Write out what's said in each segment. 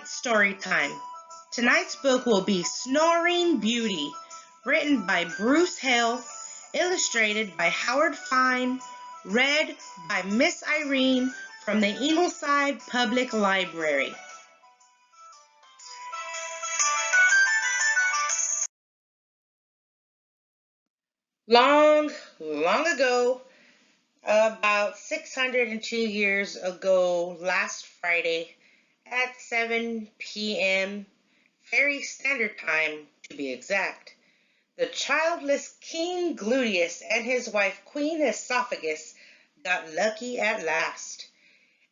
Storytime. Tonight's book will be Snoring Beauty, written by Bruce Hale, illustrated by Howard Fine, read by Miss Irene from the Ingleside Public Library. Long, long ago, about 602 years ago, last Friday, at 7 p.m. Fairy Standard Time, to be exact, the childless King Gluteus and his wife Queen Esophagus got lucky at last.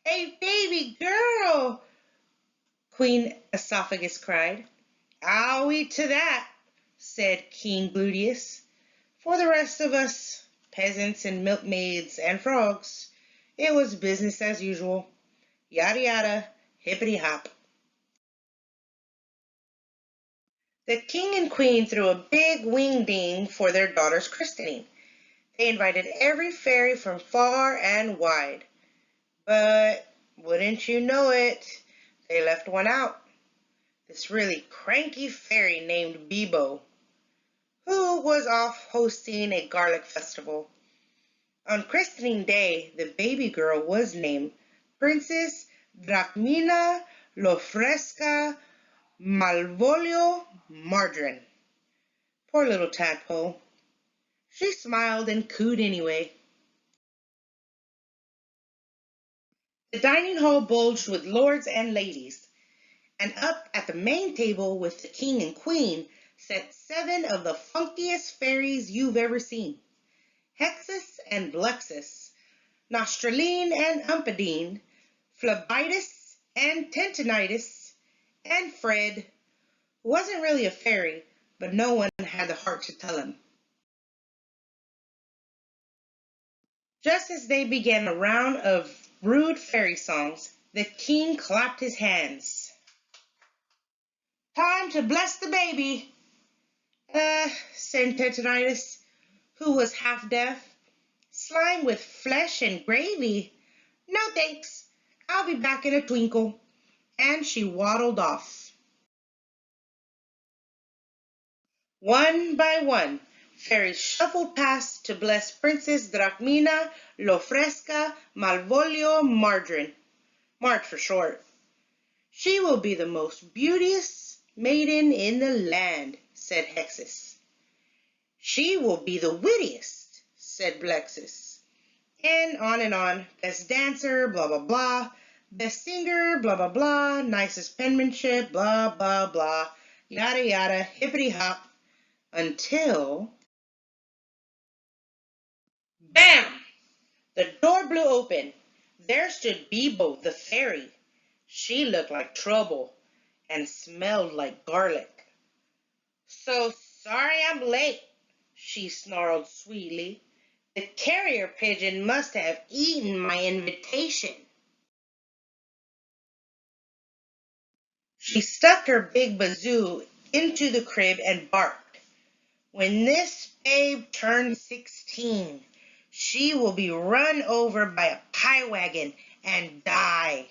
"A baby girl!" Queen Esophagus cried. "I'll eat to that," said King Gluteus. For the rest of us, peasants and milkmaids and frogs, it was business as usual. Yada yada, hippity hop. The king and queen threw a big wing-ding for their daughter's christening. They invited every fairy from far and wide. But, wouldn't you know it, they left one out. This really cranky fairy named Bibo, who was off hosting a garlic festival. On christening day, the baby girl was named Princess Drachmina Lofresca Malvolio Margarine. Poor little tadpole. She smiled and cooed anyway. The dining hall bulged with lords and ladies, and up at the main table with the king and queen sat 7 of the funkiest fairies you've ever seen. Hexus and Blexus, Nostraline and Umpadine, Phlebitis and Tentinitis, and Fred, who wasn't really a fairy, but no one had the heart to tell him. Just as they began a round of rude fairy songs, the king clapped his hands. "Time to bless the baby," said Tentinitis, who was half deaf. "Slime with flesh and gravy? No thanks, I'll be back in a twinkle." And she waddled off. One by one, fairies shuffled past to bless Princess Drachmina Lofresca Malvolio Margarine, Marge for short. "She will be the most beauteous maiden in the land," said Hexus. "She will be the wittiest," said Blexus. And on, best dancer, blah, blah, blah, best singer, blah, blah, blah, nicest penmanship, blah, blah, blah, yada, yada, hippity hop, until... Bam! The door blew open. There stood Bibo the fairy. She looked like trouble and smelled like garlic. "So sorry I'm late," she snarled sweetly. "The carrier pigeon must have eaten my invitation." She stuck her big bazoo into the crib and barked. "When this babe turns 16, she will be run over by a pie wagon and die."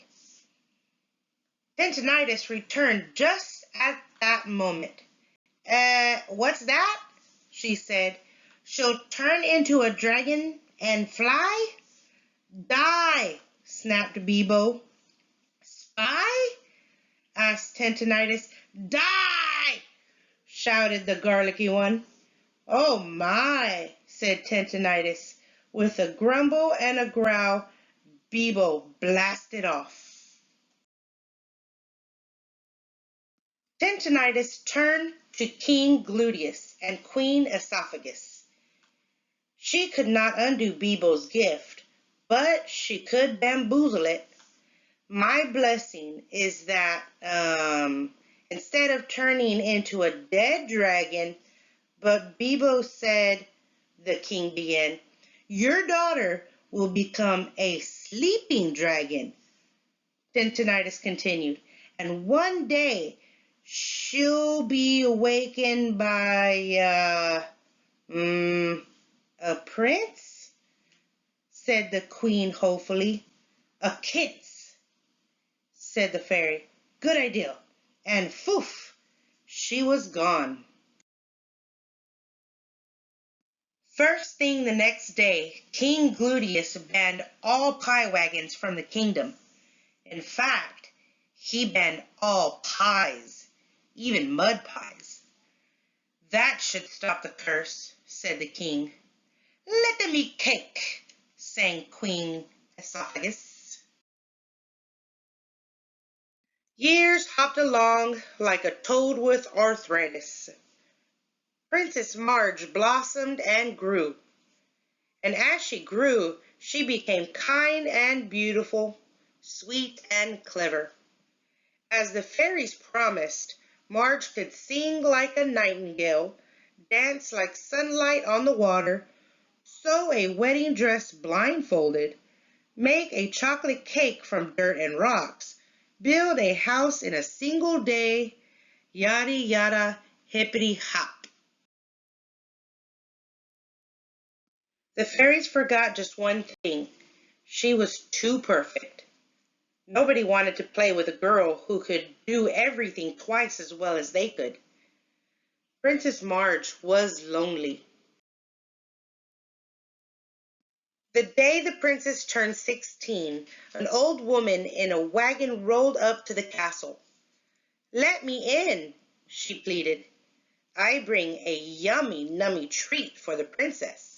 Tentinitis returned just at that moment. What's that?" she said. "She'll turn into a dragon and fly?" "Die!" snapped Bibo. "Spy?" asked Tentinitis. "Die!" shouted the garlicky one. "Oh my," said Tentinitis. With a grumble and a growl, Bibo blasted off. Tentinitis turned to King Gluteus and Queen Esophagus. She could not undo Bibo's gift, but she could bamboozle it. "My blessing is that, instead of turning into a dead dragon," "But Bibo said," the king began. "Your daughter will become a sleeping dragon," Tentinitis continued, "and one day she'll be awakened by, a prince," said the queen hopefully. "A kince," said the fairy. Good idea. And poof, she was gone. First thing the next day, King Gluteus banned all pie wagons from the kingdom. In fact, he banned all pies, even mud pies. That should stop the curse, said the king. Let them eat cake, sang Queen Esophagus. Years hopped along like a toad with arthritis. Princess Marge blossomed and grew. And as she grew, she became kind and beautiful, sweet and clever. As the fairies promised, Marge could sing like a nightingale, dance like sunlight on the water, sew a wedding dress blindfolded, make a chocolate cake from dirt and rocks, build a house in a single day, yada yada hippity hop. The fairies forgot just one thing. She was too perfect. Nobody wanted to play with a girl who could do everything twice as well as they could. Princess Marge was lonely. The day the princess turned 16, an old woman in a wagon rolled up to the castle. Let me in, she pleaded. I bring a yummy, nummy treat for the princess.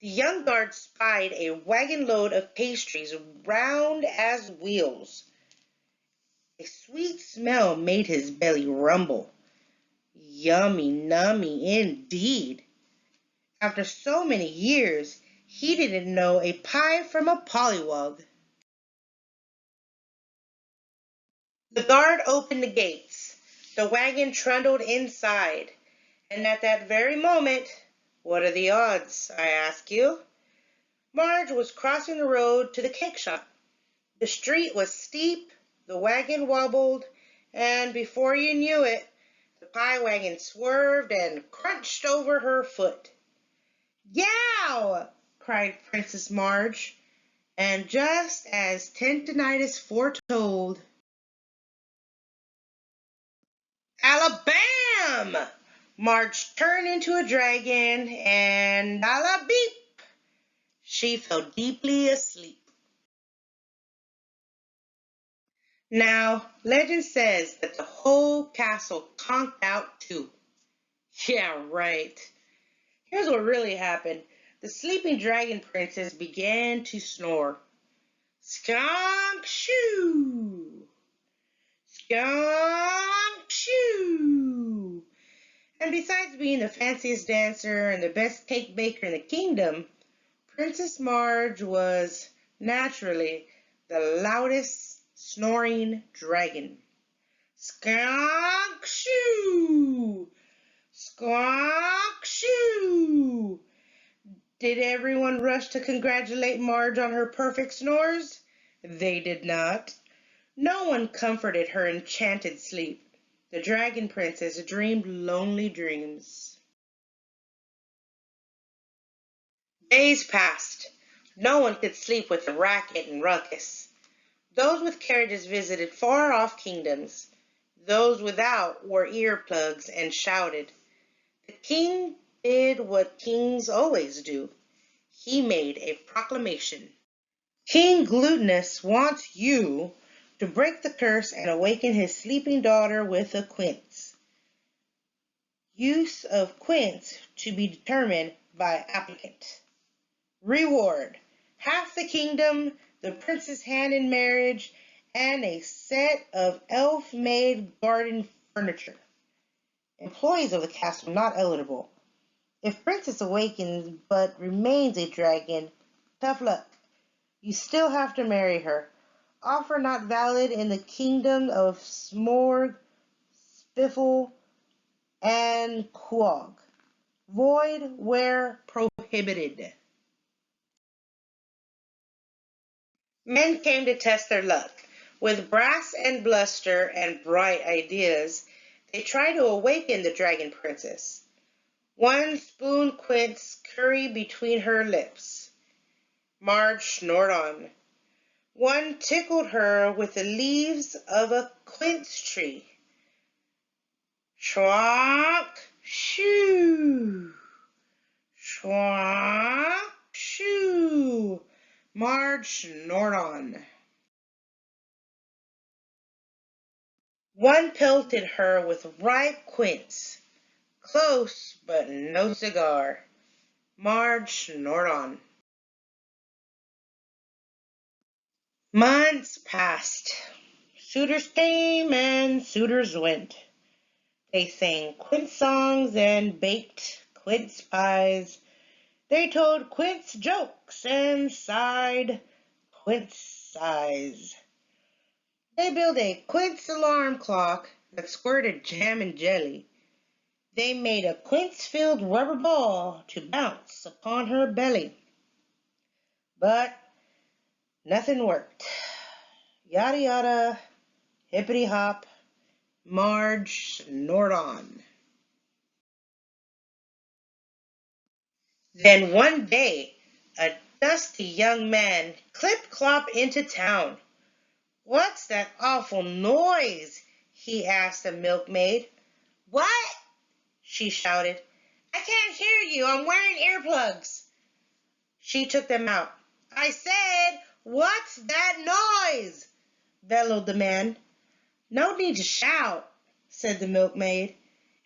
The young guard spied a wagon load of pastries round as wheels. A sweet smell made his belly rumble. Yummy, nummy indeed. After so many years, he didn't know a pie from a pollywog. The guard opened the gates. The wagon trundled inside. And at that very moment, what are the odds, I ask you? Marge was crossing the road to the cake shop. The street was steep, the wagon wobbled, and before you knew it, the pie wagon swerved and crunched over her foot. Yow! Cried Princess Marge, and just as Tendinitis foretold, Alabam! Marge turned into a dragon, and ala beep! She fell deeply asleep. Now, legend says that the whole castle conked out too. Yeah, right. Here's what really happened. The sleeping dragon princess began to snore. Skunk shoo! Skunk shoo! And besides being the fanciest dancer and the best cake baker in the kingdom, Princess Marge was, naturally, the loudest snoring dragon. Skunk shoo! Squawk shoo! Did everyone rush to congratulate Marge on her perfect snores? They did not. No one comforted her enchanted sleep. The dragon princess dreamed lonely dreams. Days passed. No one could sleep with the racket and ruckus. Those with carriages visited far-off kingdoms. Those without wore earplugs and shouted. The king did what kings always do. He made a proclamation. King Glutinous wants you to break the curse and awaken his sleeping daughter with a quince. Use of quince to be determined by applicant. Reward: half the kingdom, the prince's hand in marriage, and a set of elf-made garden furniture. Employees of the castle not eligible. If Princess awakens but remains a dragon, tough luck. You still have to marry her. Offer not valid in the kingdom of Smorg, Spiffle, and Quog. Void where prohibited. Men came to test their luck. With brass and bluster and bright ideas, they tried to awaken the dragon princess. One spoon quince curry between her lips. Marge snored on. One tickled her with the leaves of a quince tree. Schwank, shoo, schwank, shoo, Marge snored on. One pelted her with ripe quince. Close, but no cigar. Marge snored on. Months passed. Suitors came and suitors went. They sang quince songs and baked quince pies. They told quince jokes and sighed quince sighs. They built a quince alarm clock that squirted jam and jelly. They made a quince-filled rubber ball to bounce upon her belly. But nothing worked. Yada yada, hippity hop, Marge snored on. Then one day, a dusty young man clip-clop into town. "What's that awful noise?" he asked the milkmaid. "What?" she shouted. "I can't hear you. I'm wearing earplugs." She took them out. "I said, what's that noise?" bellowed the man. "No need to shout," said the milkmaid,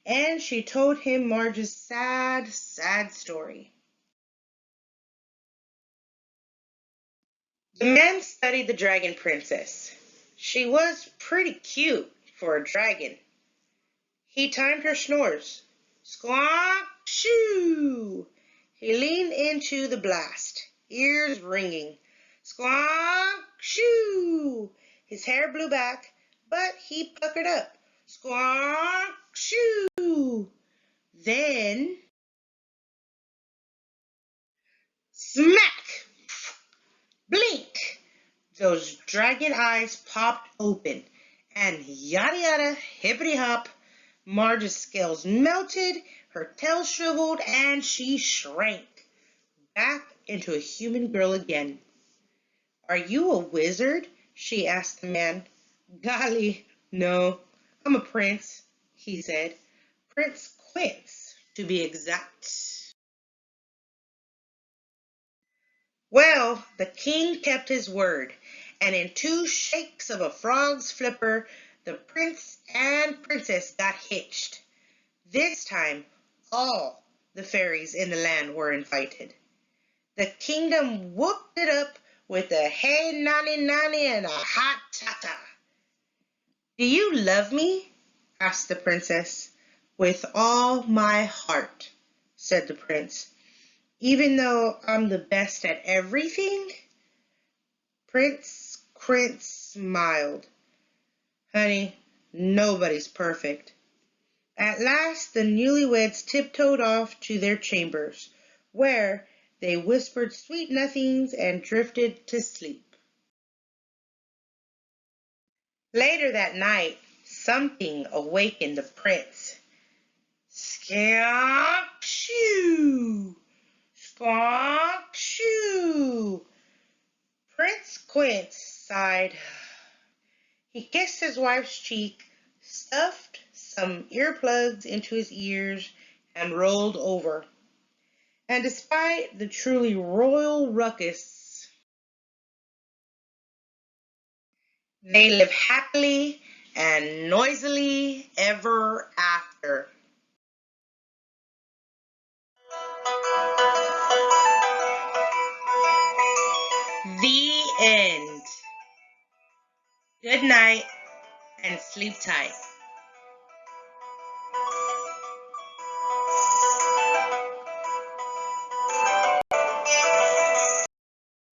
and she told him Marge's sad, sad story. The man studied the dragon princess. She was pretty cute for a dragon. He timed her snores. Squawk, shoo! He leaned into the blast, ears ringing. Squawk, shoo! His hair blew back, but he puckered up. Squawk, shoo! Then, smack! Blink! Those dragon eyes popped open, and yada yada, hippity hop, Marge's scales melted, her tail shriveled, and she shrank back into a human girl again. "Are you a wizard?" she asked the man. "Golly, no, I'm a prince," he said. "Prince Quince, to be exact." Well, the king kept his word, and in 2 shakes of a frog's flipper, the prince and princess got hitched. This time, all the fairies in the land were invited. The kingdom whooped it up with a hey nani nani and a hot tata. "Do you love me?" asked the princess. "With all my heart," said the prince. "Even though I'm the best at everything?" Prince Quince smiled. "Honey, nobody's perfect." At last the newlyweds tiptoed off to their chambers, where they whispered sweet nothings and drifted to sleep. Later that night, something awakened the prince. Squawk, shoo! Squawk, shoo! Prince Quince sighed. He kissed his wife's cheek, stuffed some earplugs into his ears, and rolled over. And despite the truly royal ruckus, they live happily and noisily ever after. The end. Good night and sleep tight.